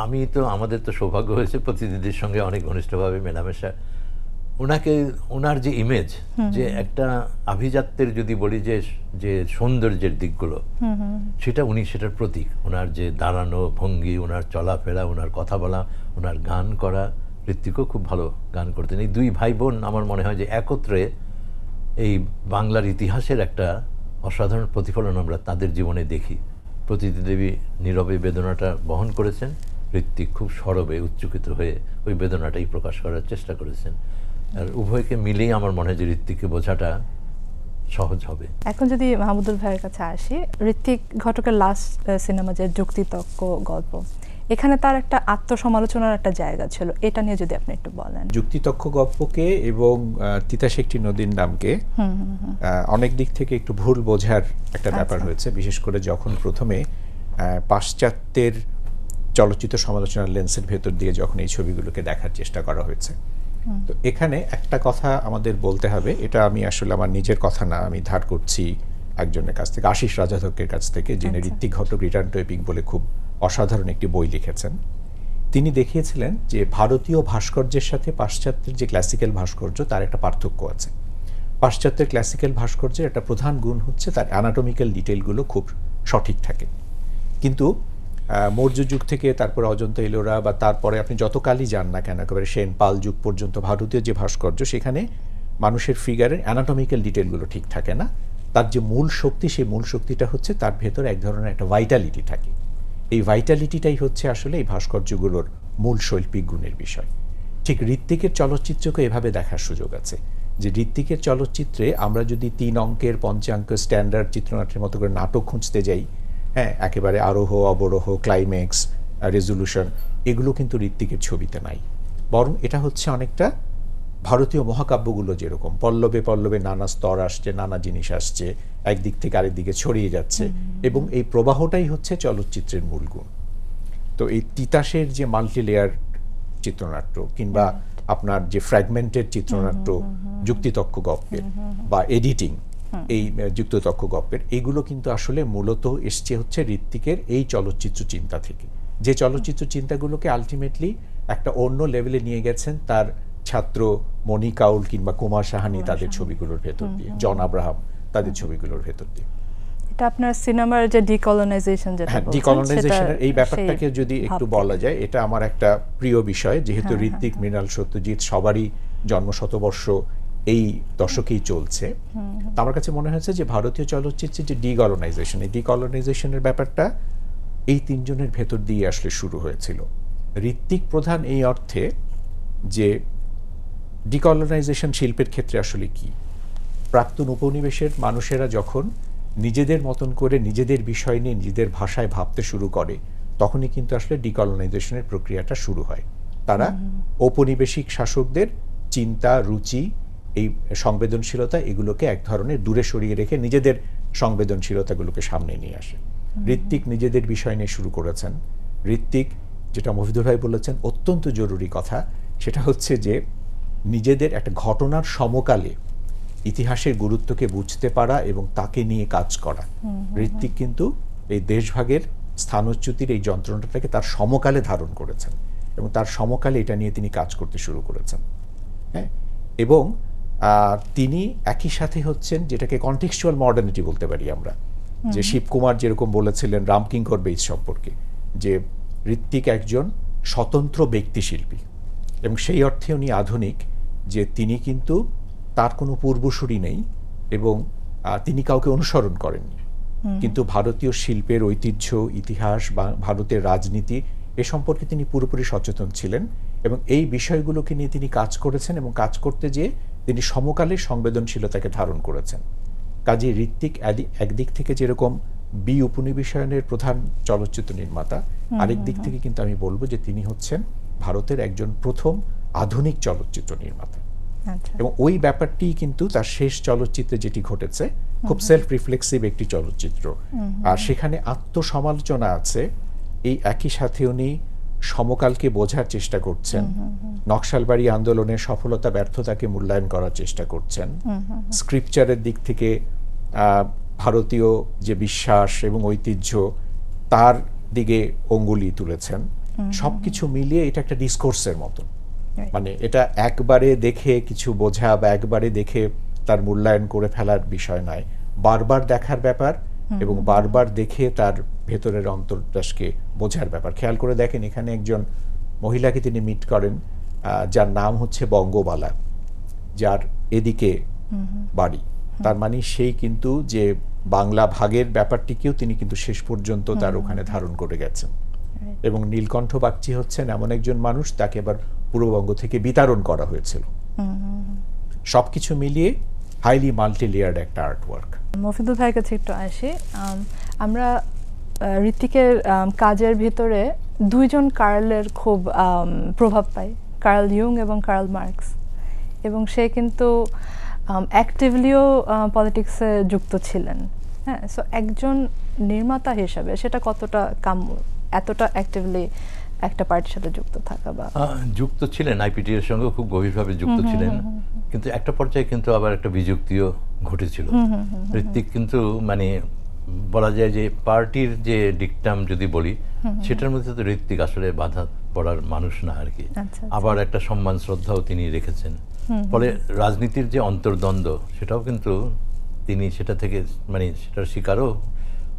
আমি তো, আমাদের তো সৌভাগ্য হয়েছে প্রতিনিধির সঙ্গে অনেক ঘনিষ্ঠভাবে মেলামেশা। ওনাকে, ওনার যে ইমেজ, যে একটা আভিজাত্যের যদি বলি যে সৌন্দর্যের দিকগুলো, সেটা উনি সেটার প্রতীক। ওনার যে দাঁড়ানো ভঙ্গি, ওনার চলাফেরা, ওনার কথা বলা, ওনার গান করা, ঋত্বিকও খুব ভালো গান করতেন। এই দুই ভাই বোন আমার মনে হয় যে একত্রে এই বাংলার ইতিহাসের একটা অসাধারণ প্রতিফলন আমরা তাদের জীবনে দেখি। প্রতীতি দেবী নীরবে বেদনাটা বহন করেছেন, ঋত্বিক খুব সরবে উচ্চকিত হয়ে ওই বেদনাটাই প্রকাশ করার চেষ্টা করেছেন। আর উভয়কে মিলেই আমার মনে হয় যে ঋত্বিককে বোঝাটা সহজ হবে। এখন যদি মাহমুদুল ভাইয়ের কাছে আসি, ঋত্বিক ঘটকের লাস্ট সিনেমা যে যুক্তিতক্ক গল্প, এখানে তার একটা আত্মসমালোচনার একটা জায়গা ছিল, এটা নিয়ে যদি আপনি একটু বলেন। যুক্তিতক্ক গল্পকে এবং তিতাস একটি নদীর নামকে অনেক দিক থেকে একটু ভুল বোঝার একটা ব্যাপার হয়েছে, বিশেষ করে যখন প্রথমে পাশ্চাত্যের চলচ্চিত্র সমালোচনার লেন্সের ভেতর দিয়ে যখন এই ছবিগুলোকে দেখার চেষ্টা করা হয়েছে। তো এখানে একটা কথা আমাদের বলতে হবে, এটা আমি আসলে আমার নিজের কথা না, আমি ধার করছি একজনের কাছ থেকে, আশিস রাজাধকের কাছ থেকে, যিনি Ritwik Ghatak return to epic বলে খুব অসাধারণ একটি বই লিখেছেন। তিনি দেখিয়েছিলেন যে ভারতীয় ভাস্কর্যের সাথে পাশ্চাত্যের যে ক্লাসিক্যাল ভাস্কর্য, তার একটা পার্থক্য আছে। পাশ্চাত্যের ক্লাসিক্যাল ভাস্কর্যের একটা প্রধান গুণ হচ্ছে তার অ্যানাটমিক্যাল ডিটেইলগুলো খুব সঠিক থাকে, কিন্তু মৌর্য যুগ থেকে তারপরে অজন্তা এলোরা বা তারপরে আপনি যতকালই যান না কেন, একেবারে সেন পাল যুগ পর্যন্ত ভারতীয় যে ভাস্কর্য, সেখানে মানুষের ফিগারের অ্যানাটমিক্যাল ডিটেইলগুলো ঠিক থাকে না। তার যে মূল শক্তি, সেই মূল শক্তিটা হচ্ছে তার ভেতরে এক ধরনের একটা ভাইটালিটি থাকে। এই ভাইটালিটিটাই হচ্ছে আসলে এই ভাস্কর্যগুলোর মূল শৈল্পিক গুণের বিষয়। ঠিক ঋত্বিকের চলচ্চিত্রকে এভাবে দেখার সুযোগ আছে যে ঋত্বিকের চলচ্চিত্রে আমরা যদি 3 অঙ্কের 5 অঙ্কের স্ট্যান্ডার্ড চিত্রনাট্যের মতো করে নাটক খুঁজতে যাই, হ্যাঁ, একেবারে আরোহ অবরোহ, ক্লাইম্যাক্স, রেজলিউশন, এগুলো কিন্তু ঋত্বিকের ছবিতে নাই। বরং এটা হচ্ছে অনেকটা ভারতীয় মহাকাব্যগুলো যেরকম পল্লবে পল্লবে নানা স্তর আসছে, নানা জিনিস আসছে, একদিক থেকে আরেক দিকে ছড়িয়ে যাচ্ছে, এবং এই প্রবাহটাই হচ্ছে চলচ্চিত্রের মূল গুণ। তো এই তিতাসের যে মাল্টি লেয়ার চিত্রনাট্য কিংবা আপনার যে ফ্র্যাগমেন্টেড চিত্রনাট্য যুক্তিতক্ক গল্পের বা এডিটিং এই যুক্তিতক্ক গল্পের, এইগুলো কিন্তু আসলে মূলত এসছে হচ্ছে ঋত্বিকের এই চলচ্চিত্র চিন্তা থেকে, যে চলচ্চিত্র চিন্তাগুলোকে আলটিমেটলি একটা অন্য লেভেলে নিয়ে গেছেন তার ছাত্র মণি কাউল কিংবা কুমার সাহানি তাদের ছবিগুলোর ভেতর দিয়ে, জন আব্রাহাম তাদের ছবিগুলোর ভেতর দিয়ে। এটা আপনার সিনেমার যে ডিকলোনাইজেশন, যেটা হ্যাঁ, ডিকলোনাইজেশনের এই ব্যাপারটাকে যদি একটু বলা যায়, এটা আমার একটা প্রিয় বিষয়, যেহেতু ঋত্বিক, মৃণাল, সত্যজিৎ সবারই জন্মশতবর্ষ এই দশকেই চলছে। তো আমার কাছে মনে হয়েছে যে ভারতীয় চলচ্চিত্রের যে ডিকলোনাইজেশন, এই ডিকলোনাইজেশনের ব্যাপারটা এই তিনজনের ভেতর দিয়ে আসলে শুরু হয়েছিল। ঋত্বিক প্রধান এই অর্থে যে ডিকলোনাইজেশন শিল্পের ক্ষেত্রে আসলে কি, প্রাক্তন উপনিবেশের মানুষেরা যখন নিজেদের মতন করে নিজেদের বিষয় নিয়ে নিজেদের ভাষায় ভাবতে শুরু করে, তখনই কিন্তু আসলে ডিকলোনাইজেশনের প্রক্রিয়াটা শুরু হয়। তারা ঔপনিবেশিক শাসকদের চিন্তা, রুচি, এই সংবেদনশীলতা, এগুলোকে এক ধরনের দূরে সরিয়ে রেখে নিজেদের সংবেদনশীলতাগুলোকে সামনে নিয়ে আসে। ঋত্বিক নিজেদের বিষয় নিয়ে শুরু করেছেন। ঋত্বিক, যেটা মফিদুল ভাই বলেছেন অত্যন্ত জরুরি কথা, সেটা হচ্ছে যে নিজেদের একটা ঘটনার সমকালে ইতিহাসের গুরুত্বকে বুঝতে পারা এবং তাকে নিয়ে কাজ করা। ঋত্বিক কিন্তু এই দেশভাগের স্থানচ্যুতির এই যন্ত্রণাটাকে তার সমকালে ধারণ করেছেন এবং তার সমকালে এটা নিয়ে তিনি কাজ করতে শুরু করেছেন। হ্যাঁ, এবং তিনি একই সাথে হচ্ছেন যেটাকে কনটেক্সচুয়াল মডার্নিটি বলতে পারি আমরা, যে শিবকুমার যেরকম বলেছিলেন রামকিঙ্কর বেইজ সম্পর্কে, যে ঋত্বিক একজন স্বতন্ত্র ব্যক্তিশিল্পী এবং সেই অর্থে উনি আধুনিক, যে তিনি কিন্তু তার কোনো পূর্বসূরি নেই এবং তিনি কাউকে অনুসরণ করেননি, কিন্তু ভারতীয় শিল্পের ঐতিহ্য, ইতিহাস বা ভারতের রাজনীতি এ সম্পর্কে তিনি পুরোপুরি সচেতন ছিলেন এবং এই বিষয়গুলোকে নিয়ে তিনি কাজ করেছেন এবং কাজ করতে যেয়ে তিনি সমকালের সংবেদনশীলতাকে ধারণ করেছেন। কাজী ঋত্বিক একদিক থেকে যেরকম উপনিবেশায়নের প্রধান চলচ্চিত্র নির্মাতা, আরেক দিক থেকে কিন্তু আমি বলবো যে তিনি হচ্ছেন ভারতের একজন প্রথম আধুনিক চলচ্চিত্র নির্মাতা। এবং ওই ব্যাপারটি কিন্তু তার শেষ চলচ্চিত্রে যেটি ঘটেছে, খুব সেলফ রিফ্লেক্সিভ একটি চলচ্চিত্র, আর সেখানে আত্মসমালোচনা আছে। এই একই সাথে উনি সমকালকে বোঝার চেষ্টা করছেন, নকশালবাড়ি আন্দোলনের সফলতা ব্যর্থতাকে মূল্যায়ন করার চেষ্টা করছেন, স্ক্রিপচারের দিক থেকে ভারতীয় যে বিশ্বাস এবং ঐতিহ্য তার দিকে অঙ্গুলি তুলেছেন। সবকিছু মিলিয়ে এটা একটা ডিসকোর্সের মতো, মানে এটা একবারে দেখে কিছু বোঝা বা একবারে দেখে তার মূল্যায়ন করে ফেলার বিষয় নয়, বারবার দেখার ব্যাপার এবং বারবার দেখে তার ভেতরের অন্তর্দাসকে বোঝার ব্যাপার। খেয়াল করে দেখেন, এখানে একজন মহিলাকে তিনি মিট করেন যার নাম হচ্ছে বঙ্গবালা, যার এদিকে বাড়ি। তার মানে সেই কিন্তু যে বাংলা ভাগের ব্যাপারটিকেও তিনি কিন্তু শেষ পর্যন্ত তার ওখানে ধারণ করে গেছেন। এবং নীলকণ্ঠ বাগচি হচ্ছেন এমন একজন মানুষ, তাকে আবার পূর্ববঙ্গ থেকে বিতাড়ন করা হয়েছিল। সবকিছু মিলিয়ে হাইলি মাল্টি লেয়ার্ড একটা আর্টওয়ার্ক। মফিদুল ভাইয়ের কাছে একটু আসি। আমরা ঋত্বিকের কাজের ভিতরে দুইজন কার্লের খুব প্রভাব পাই, কার্ল ইয়ুং এবং কার্ল মার্কস, এবং সে কিন্তু অ্যাক্টিভলিও পলিটিক্সে যুক্ত ছিলেন। হ্যাঁ, সো একজন নির্মাতা হিসাবে সেটা কতটা কাম্য, এতটা অ্যাক্টিভলি একটা পার্টির সাথে যুক্ত থাকা? বা যুক্ত ছিলেন, আইপিটি এর সঙ্গে খুব গভীরভাবে যুক্ত ছিলেন, কিন্তু একটা পর্যায়ে কিন্তু আবার একটা বিযুক্তিও ঘটেছিল। ঋত্বিক কিন্তু মানে বলা যায় যে পার্টির যে ডিকটাম যদি বলি, সেটার মধ্যে তো ঋত্বিক আসলে বাধা পড়ার মানুষ না আর কি। আবার একটা সম্মান শ্রদ্ধাও তিনি রেখেছেন। ফলে রাজনীতির যে অন্তর্দ্বন্দ্ব, সেটাও কিন্তু তিনি সেটা থেকে মানে সেটার শিকারও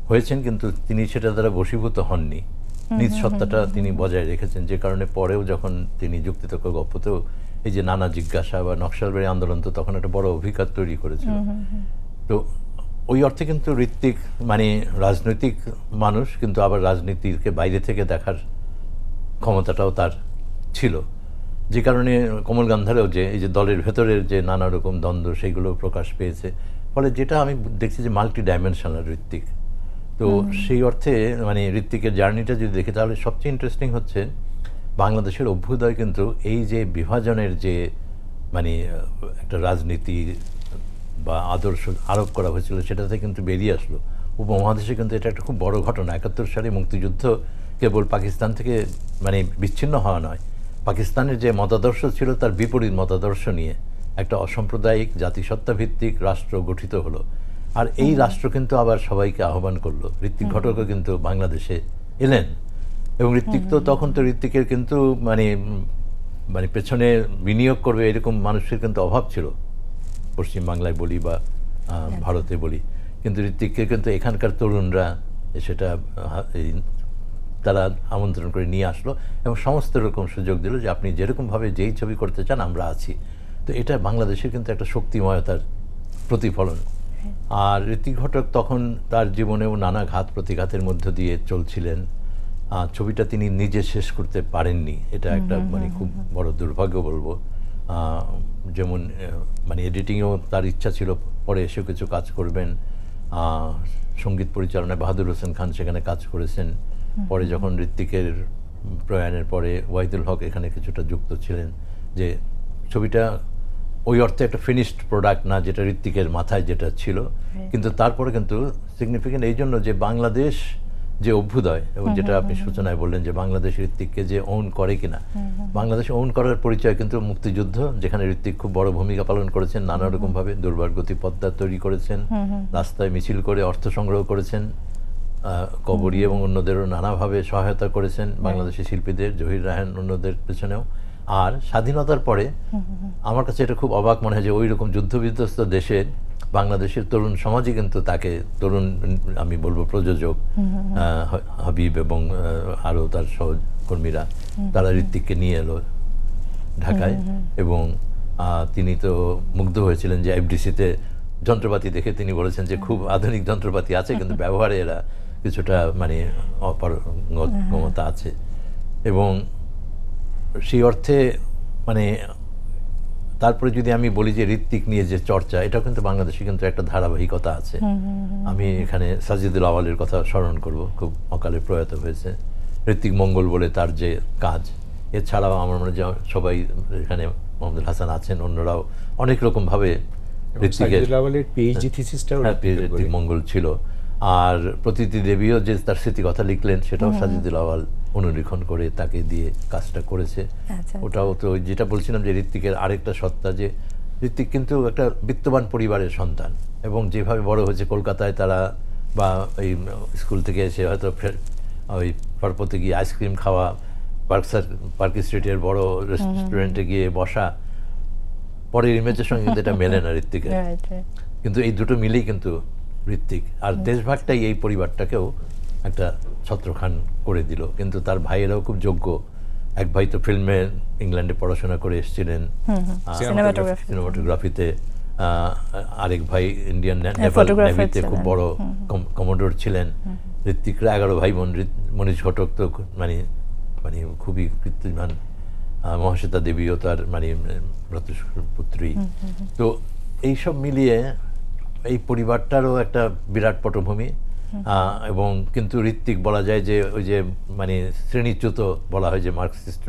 হয়েছেন, কিন্তু তিনি সেটা দ্বারা বশীভূত হননি। নিজ সত্তাটা তিনি বজায় রেখেছেন, যে কারণে পরেও যখন তিনি যুক্তিতর্ক গল্পতেও এই যে নানা জিজ্ঞাসা বা নকশালবাড়ি আন্দোলন, তো তখন একটা বড় অভিঘাত তৈরি করেছিল। তো ওই অর্থে কিন্তু ঋত্বিক মানে রাজনৈতিক মানুষ, কিন্তু আবার রাজনীতিকে বাইরে থেকে দেখার ক্ষমতাটাও তার ছিল, যে কারণে কমল গান্ধারেও যে এই যে দলের ভেতরের যে নানা রকম দ্বন্দ্ব, সেইগুলো প্রকাশ পেয়েছে। ফলে যেটা আমি দেখছি যে মাল্টি ডাইমেনশনাল ঋত্বিক। তো সেই অর্থে মানে ঋত্বিকের জার্নিটা যদি দেখি, তাহলে সবচেয়ে ইন্টারেস্টিং হচ্ছে বাংলাদেশের অভ্যুদয় কিন্তু এই যে বিভাজনের যে মানে একটা রাজনীতি বা আদর্শ আরোপ করা হয়েছিল সেটাতে কিন্তু বেরিয়ে আসলো। উপমহাদেশে কিন্তু এটা একটা খুব বড় ঘটনা। 71 সালে মুক্তিযুদ্ধ কেবল পাকিস্তান থেকে মানে বিচ্ছিন্ন হওয়া নয়, পাকিস্তানের যে মতাদর্শ ছিল তার বিপরীত মতাদর্শ নিয়ে একটা অসাম্প্রদায়িক জাতিসত্তা ভিত্তিক রাষ্ট্র গঠিত হলো। আর এই রাষ্ট্র কিন্তু আবার সবাইকে আহ্বান করলো। ঋত্বিক ঘটকও কিন্তু বাংলাদেশে এলেন এবং ঋত্বিক তো তখন তো ঋত্বিকের কিন্তু মানে মানে পেছনে বিনিয়োগ করবে এরকম মানুষের কিন্তু অভাব ছিল, পশ্চিমবাংলায় বলি বা ভারতে বলি। কিন্তু ঋত্বিককে কিন্তু এখানকার তরুণরা সেটা তারা আমন্ত্রণ করে নিয়ে আসলো এবং সমস্ত রকম সুযোগ দিল যে আপনি যেরকমভাবে যেই ছবি করতে চান আমরা আছি। তো এটা বাংলাদেশের কিন্তু একটা শক্তিময়তার প্রতিফলন। আর ঋত্বিক ঘটক তখন তার জীবনেও নানা ঘাত প্রতিঘাতের মধ্য দিয়ে চলছিলেন। ছবিটা তিনি নিজে শেষ করতে পারেননি, এটা একটা মানে খুব বড় দুর্ভাগ্য বলবো। যেমন মানে এডিটিংয়েও তার ইচ্ছা ছিল পরে এসেও কিছু কাজ করবেন। সঙ্গীত পরিচালনায় বাহাদুর হোসেন খান সেখানে কাজ করেছেন। পরে যখন ঋত্বিকের প্রয়াণের পরে ওয়াহিদুল হক এখানে কিছুটা যুক্ত ছিলেন। যে ছবিটা ওই অর্থে একটা ফিনিশড প্রোডাক্ট না যেটা ঋত্বিকের মাথায় যেটা ছিল, কিন্তু তারপরে কিন্তু সিগনিফিকেন্ট এই জন্য যে বাংলাদেশ যে অভ্যুদয় এবং যেটা আপনি সূচনায় বললেন যে বাংলাদেশ ঋত্বিককে যে ওন করে কিনা, বাংলাদেশ ওন করার পরিচয় কিন্তু মুক্তিযুদ্ধ, যেখানে ঋত্বিক খুব বড় ভূমিকা পালন করেছেন। নানা রকমভাবে দুর্বার গতি পদ্মা তৈরি করেছেন, রাস্তায় মিছিল করে অর্থ সংগ্রহ করেছেন, কবরী এবং অন্যদেরও নানাভাবে সহায়তা করেছেন বাংলাদেশি শিল্পীদের, জহির রায়হান অন্যদের পেছনেও। আর স্বাধীনতার পরে আমার কাছে এটা খুব অবাক মনে হয় যে ওই রকম যুদ্ধবিধ্বস্ত দেশের বাংলাদেশের তরুণ সমাজই কিন্তু তাকে, তরুণ আমি বলবো প্রযোজক হাবিব এবং আরও তার সহকর্মীরা, তারা ঋত্বিককে নিয়ে এলো ঢাকায় এবং তিনি তো মুগ্ধ হয়েছিলেন যে এফডিসিতে যন্ত্রপাতি দেখে তিনি বলেছেন যে খুব আধুনিক যন্ত্রপাতি আছে কিন্তু ব্যবহারে এরা কিছুটা মানে অপারগতা আছে। এবং সেই অর্থে মানে তারপরে যদি আমি বলি যে ঋত্বিক নিয়ে যে চর্চা, এটাও কিন্তু বাংলাদেশে কিন্তু একটা ধারাবাহিকতা আছে। আমি এখানে সাজিদুল আওয়ালের কথা স্মরণ করব, খুব অকালে প্রয়াত হয়েছে। ঋত্বিক মঙ্গল বলে তার যে কাজ, এছাড়াও আমার মনে হয় সবাই এখানে মোহাম্মদ হাসান আছেন, অন্যরাও অনেক রকমভাবে ঋত্বিকের ঋত্বিক মঙ্গল ছিল। আর প্রতীতি দেবীও যে তার স্মৃতিকথা লিখলেন সেটাও সাজিদুল আওয়াল অনুলিখন করে তাকে দিয়ে কাজটা করেছে। ওটাও তো যেটা বলছিলাম যে ঋত্বিকের আরেকটা সত্তা, যে ঋত্বিক কিন্তু একটা বিত্তবান পরিবারের সন্তান এবং যেভাবে বড় হয়েছে কলকাতায় তারা বা এই স্কুল থেকে এসে হয়তো ওই পার্পতে গিয়ে আইসক্রিম খাওয়া, পার্ক স্ট্রিটের বড় রেস্টুরেন্টে গিয়ে বসা, পরের ইমেজের সঙ্গে কিন্তু এটা মেলে না ঋত্বিকের। কিন্তু এই দুটো মিলেই কিন্তু ঋত্বিক। আর দেশভাগটাই এই পরিবারটাকেও একটা ছত্রখান করে দিল। কিন্তু তার ভাইয়েরাও খুব যোগ্য। এক ভাই তো ফিল্মে ইংল্যান্ডে পড়াশোনা করে এসেছিলেন সিনেমাটোগ্রাফিতে, আরেক ভাই ইন্ডিয়ান নেভিতে খুব বড় কমোডোর ছিলেন। ঋত্বিকরা 11 ভাই বোন। মনীষ ঘটক তো মানে মানে খুবই কীর্তিমান, মহাশ্বেতা দেবীও তার মানে পুত্রী। তো এইসব মিলিয়ে এই পরিবারটারও একটা বিরাট পটভূমি। এবং কিন্তু ঋত্বিক বলা যায় যে ওই যে মানে শ্রেণীচ্যুত বলা হয় যে মার্কসিস্ট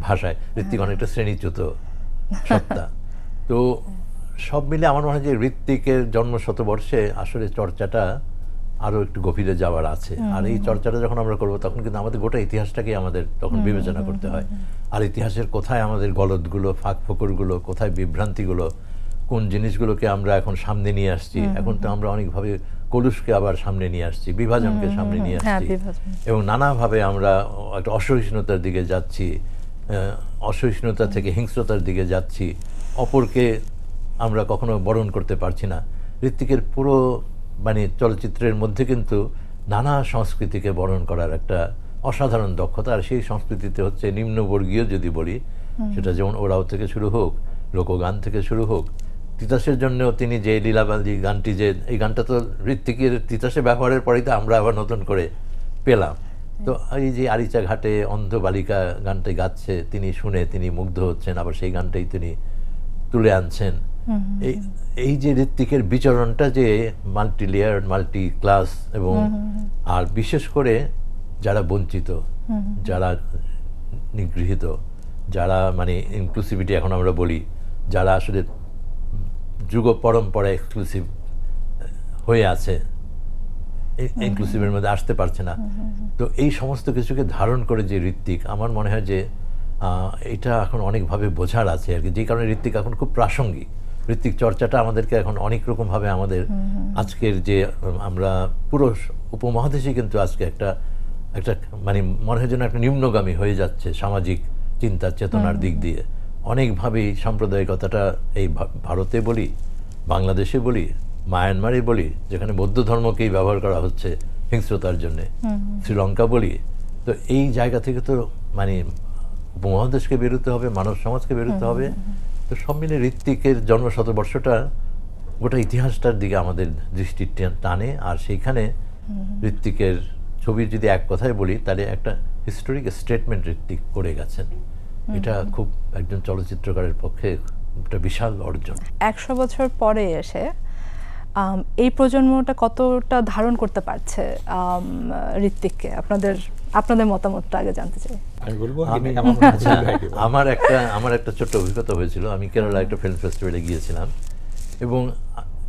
ভাষায়, ঋত্বিক অনেকটা শ্রেণীচ্যুত সত্তা। তো সব মিলে আমার মনে হয় যে ঋত্বিকের জন্ম শতবর্ষে আসলে চর্চাটা আরও একটু গভীরে যাওয়ার আছে। আর এই চর্চাটা যখন আমরা করবো তখন কিন্তু আমাদের গোটা ইতিহাসটাকেই আমাদের তখন বিবেচনা করতে হয়। আর ইতিহাসের কোথায় আমাদের গলদগুলো, ফাঁক ফোকরগুলো, কোথায় বিভ্রান্তিগুলো, কোন জিনিসগুলোকে আমরা এখন সামনে নিয়ে আসছি। এখন তো আমরা অনেকভাবে কলুষকে আবার সামনে নিয়ে আসছি, বিভাজনকে সামনে নিয়ে আসছি এবং নানাভাবে আমরা একটা অসহিষ্ণুতার দিকে যাচ্ছি, অসহিষ্ণুতা থেকে হিংস্রতার দিকে যাচ্ছি, অপরকে আমরা কখনো বরণ করতে পারছি না। ঋত্বিকের পুরো মানে চলচ্চিত্রের মধ্যে কিন্তু নানা সংস্কৃতিকে বরণ করার একটা অসাধারণ দক্ষতা। আর সেই সংস্কৃতিতে হচ্ছে নিম্নবর্গীয় যদি বলি, সেটা যেমন ওরাও থেকে শুরু হোক, লোকগান থেকে শুরু হোক, তিতাসের জন্যও তিনি যে লীলাবাদী গানটি, যে এই গানটা তো ঋত্বিকের তিতাসে ব্যবহারের পরেই তো আমরা আবার নতুন করে পেলাম। তো এই যে আরিচা ঘাটে অন্ধ বালিকা গানটাই গাচ্ছে, তিনি শুনে তিনি মুগ্ধ হচ্ছেন, আবার সেই গানটাই তিনি তুলে আনছেন। এই যে ঋত্বিকের বিচরণটা যে মাল্টি লেয়ার, মাল্টি ক্লাস, এবং আর বিশেষ করে যারা বঞ্চিত, যারা নিগৃহীত, যারা মানে ইনক্লুসিভিটি এখন আমরা বলি, যারা আসলে যুগ পরম্পরা এক্সক্লুসিভ হয়ে আছে, ইনক্লুসিভের মধ্যে আসতে পারছে না। তো এই সমস্ত কিছুকে ধারণ করে যে ঋত্বিক, আমার মনে হয় যে এটা এখন অনেকভাবে বোঝার আছে আর কি, যে কারণে ঋত্বিক এখন খুব প্রাসঙ্গিক। ঋত্বিক চর্চাটা আমাদেরকে এখন অনেক রকমভাবে আমাদের আজকের যে আমরা পুরো উপমহাদেশে কিন্তু আজকে একটা মানে মনে হয় যেন একটা নিম্নগামী হয়ে যাচ্ছে সামাজিক চিন্তা চেতনার দিক দিয়ে। অনেকভাবেই সাম্প্রদায়িকতাটা এই ভারতে বলি, বাংলাদেশে বলি, মায়ানমারে বলি, যেখানে বৌদ্ধ ধর্মকেই ব্যবহার করা হচ্ছে হিংস্রতার জন্যে, শ্রীলঙ্কা বলি। তো এই জায়গা থেকে তো মানে উপমহাদেশকে বেরোতে হবে, মানব সমাজকে বেরোতে হবে। তো সব মিলে ঋত্বিকের জন্মশতবর্ষটা গোটা ইতিহাসটার দিকে আমাদের দৃষ্টি টানে। আর সেইখানে ঋত্বিকের ছবির যদি এক কথায় বলি, তাহলে একটা হিস্টোরিক স্টেটমেন্ট ঋত্বিক করে গেছেন। এটা খুব একজন চলচ্চিত্রকারের পক্ষে একটা বিশাল অর্জন। 100 বছর পরে এসে এই প্রজন্মটা কতটা ধারণ করতে পারছে ঋত্বিককে, আপনাদের মতামতটা আগে জানতে চাই। আমি বলবো আমার একটা ছোট্ট অভিজ্ঞতা হয়েছিল। আমি কেরালা একটা ফিল্ম ফেস্টিভ্যালে গিয়েছিলাম এবং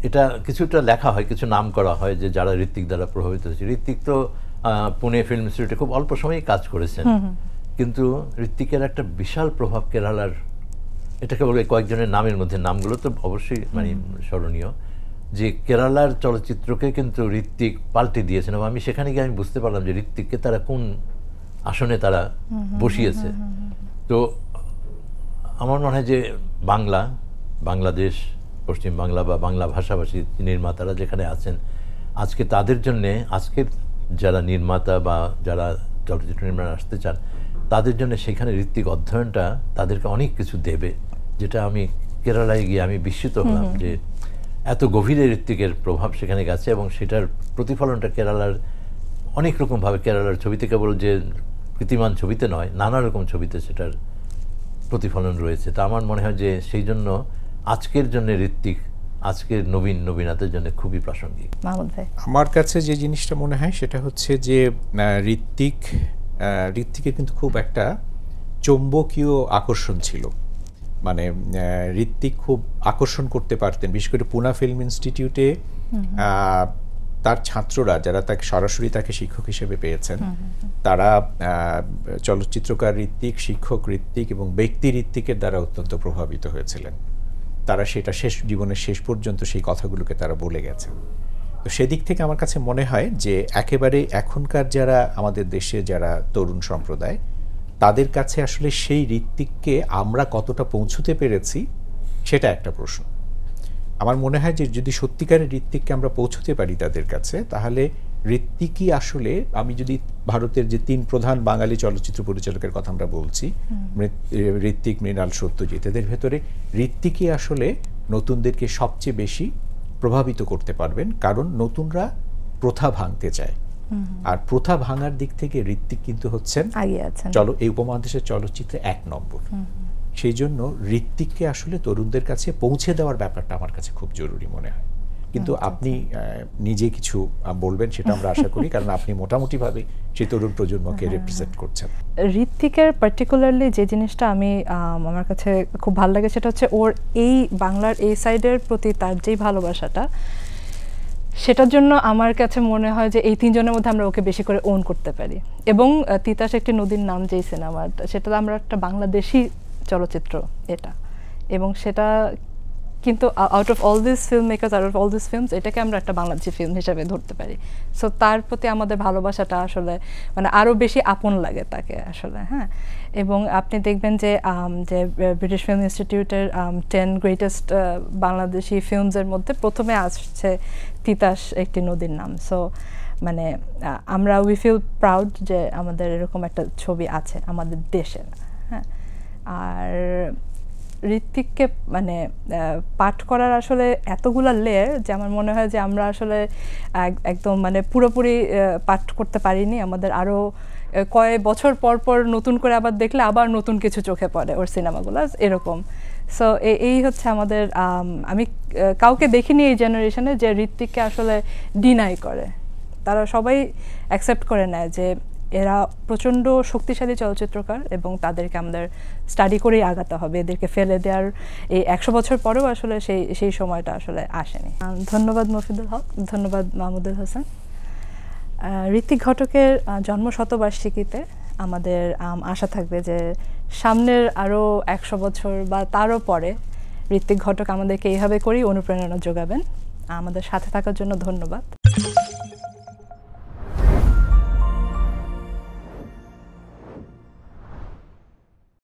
এটা কিছুটা লেখা হয়, কিছু নাম করা হয় যে যারা ঋত্বিক দ্বারা প্রভাবিত হয়েছে। ঋত্বিক তো পুনে ফিল্ম ইনস্টিটিউটে খুব অল্প সময়ই কাজ করেছেন, কিন্তু ঋত্বিকের একটা বিশাল প্রভাব কেরালার, এটাকে বলে কয়েকজনের নামের মধ্যে, নামগুলো তো অবশ্যই মানে স্মরণীয়, যে কেরালার চলচ্চিত্রকে কিন্তু ঋত্বিক পাল্টে দিয়েছেন। এবং আমি সেখানে গিয়ে আমি বুঝতে পারলাম যে ঋত্বিককে তারা কোন আসনে তারা বসিয়েছে। তো আমার মনে হয় যে বাংলাদেশ, পশ্চিম বাংলা বা বাংলা ভাষাভাষী নির্মাতারা যেখানে আছেন আজকে, তাদের জন্যে আজকের যারা নির্মাতা বা যারা চলচ্চিত্র নির্মাণে আসতে চান, তাদের জন্য সেখানে ঋত্বিক অধ্যয়নটা তাদেরকে অনেক কিছু দেবে, যেটা আমি কেরালায় গিয়ে আমি বিস্মিত হলাম যে এত গভীরে ঋত্বিকের প্রভাব সেখানে গেছে। এবং সেটার প্রতিফলনটা কেরালার অনেক রকমভাবে, কেরালার ছবিতে কেবল যে কৃতিমান ছবিতে নয়, নানা রকম ছবিতে সেটার প্রতিফলন রয়েছে। তা আমার মনে হয় যে সেই জন্য আজকের জন্য ঋত্বিক, আজকের নবীনাতের জন্য খুবই প্রাসঙ্গিক। মাহমুদ ভাই, আমার কাছে যে জিনিসটা মনে হয় সেটা হচ্ছে যে ঋত্বিকের কিন্তু খুব একটা চৌম্বকীয় আকর্ষণ ছিল। মানে ঋত্বিক খুব আকর্ষণ করতে পারতেন, বিশেষ করে পুনা ফিল্ম ইনস্টিটিউটে তার ছাত্ররা যারা তাকে সরাসরি তাকে শিক্ষক হিসেবে পেয়েছেন, তারা চলচ্চিত্রকার ঋত্বিক, শিক্ষক ঋত্বিক এবং ব্যক্তি ঋত্বিকের দ্বারা অত্যন্ত প্রভাবিত হয়েছিলেন। তারা সেটা জীবনের শেষ পর্যন্ত সেই কথাগুলোকে তারা বলে গেছেন। তো সেদিক থেকে আমার কাছে মনে হয় যে একেবারে এখনকার যারা আমাদের দেশে যারা তরুণ সম্প্রদায়, তাদের কাছে আসলে সেই ঋত্বিককে আমরা কতটা পৌঁছতে পেরেছি সেটা একটা প্রশ্ন। আমার মনে হয় যে যদি সত্যিকারের ঋত্বিককে আমরা পৌঁছতে পারি তাদের কাছে, তাহলে ঋত্বিকই আসলে, আমি যদি ভারতের যে 3 প্রধান বাঙালি চলচ্চিত্র পরিচালকের কথা আমরা বলছি, ঋত্বিক, মৃণাল, সত্যজিৎ, এদের ভেতরে ঋত্বিকই আসলে নতুনদেরকে সবচেয়ে বেশি প্রভাবিত করতে পারবেন। কারণ নতুনরা প্রথা ভাঙতে চায়, আর প্রথা ভাঙার দিক থেকে ঋত্বিক কিন্তু হচ্ছেন এই উপমহাদেশের চলচ্চিত্রে 1 নম্বর। সেই জন্য ঋত্বিককে আসলে তরুণদের কাছে পৌঁছে দেওয়ার ব্যাপারটা আমার কাছে খুব জরুরি মনে হয়। কিন্তু আপনি নিজে কিছু বলবেন সেটা আমরা আশা করি, কারণ আপনি মোটামুটিভাবে সেই তরুণ প্রজন্মকে রিপ্রেজেন্ট করছেন। ঋত্বিকের পার্টিকুলারলি যে জিনিসটা আমার কাছে খুব ভালো লাগে সেটা হচ্ছে ওর এই বাংলার এই সাইডের প্রতি তার যেই ভালোবাসাটা, সেটার জন্য আমার কাছে মনে হয় যে এই 3 জনের মধ্যে আমরা ওকে বেশি করে ওন করতে পারি। এবং তিতাস একটি নদীর নাম, যেই সিনেমাটা, সেটা আমরা একটা বাংলাদেশি চলচ্চিত্র এটা, এবং সেটা কিন্তু out of all this film makers, out of all this films, এটাকে আমরা একটা বাংলাদেশি ফিল্ম হিসাবে ধরতে পারি। সো তার প্রতি আমাদের ভালোবাসাটা আসলে মানে আরও বেশি আপন লাগে তাকে আসলে। হ্যাঁ, এবং আপনি দেখবেন যে ব্রিটিশ ফিল্ম ইনস্টিটিউটের 10 গ্রেটেস্ট বাংলাদেশি ফিল্মসের মধ্যে প্রথমে আসছে তিতাস একটি নদীর নাম। সো মানে আমরা উই ফিল প্রাউড যে আমাদের এরকম একটা ছবি আছে আমাদের দেশে। হ্যাঁ, আর ঋত্বিককে মানে পাঠ করার আসলে এতগুলা লেয়ার যে আমার মনে হয় যে আমরা আসলে একদম মানে পুরোপুরি পাঠ করতে পারিনি। আমাদের আরও কয়েক বছর পর পর নতুন করে আবার দেখলে আবার নতুন কিছু চোখে পড়ে ওর সিনেমাগুলো, এরকম। সো এই হচ্ছে আমাদের, আমি কাউকে দেখিনি এই জেনারেশনে যে ঋত্বিককে আসলে ডিনাই করে। তারা সবাই অ্যাকসেপ্ট করে নেয় যে এরা প্রচণ্ড শক্তিশালী চলচ্চিত্রকার এবং তাদেরকে আমাদের স্টাডি করেই আগাতে হবে, এদেরকে ফেলে দেওয়ার এই 100 বছর পরেও আসলে সেই সময়টা আসলে আসেনি। ধন্যবাদ মফিদুল হক, ধন্যবাদ মাহমুদুল হোসেন। ঋত্বিক ঘটকের জন্মশতবার্ষিকীতে আমাদের আশা থাকবে যে সামনের আরও 100 বছর বা তারও পরে ঋত্বিক ঘটক আমাদেরকে এইভাবে করেই অনুপ্রেরণা যোগাবেন। আমাদের সাথে থাকার জন্য ধন্যবাদ।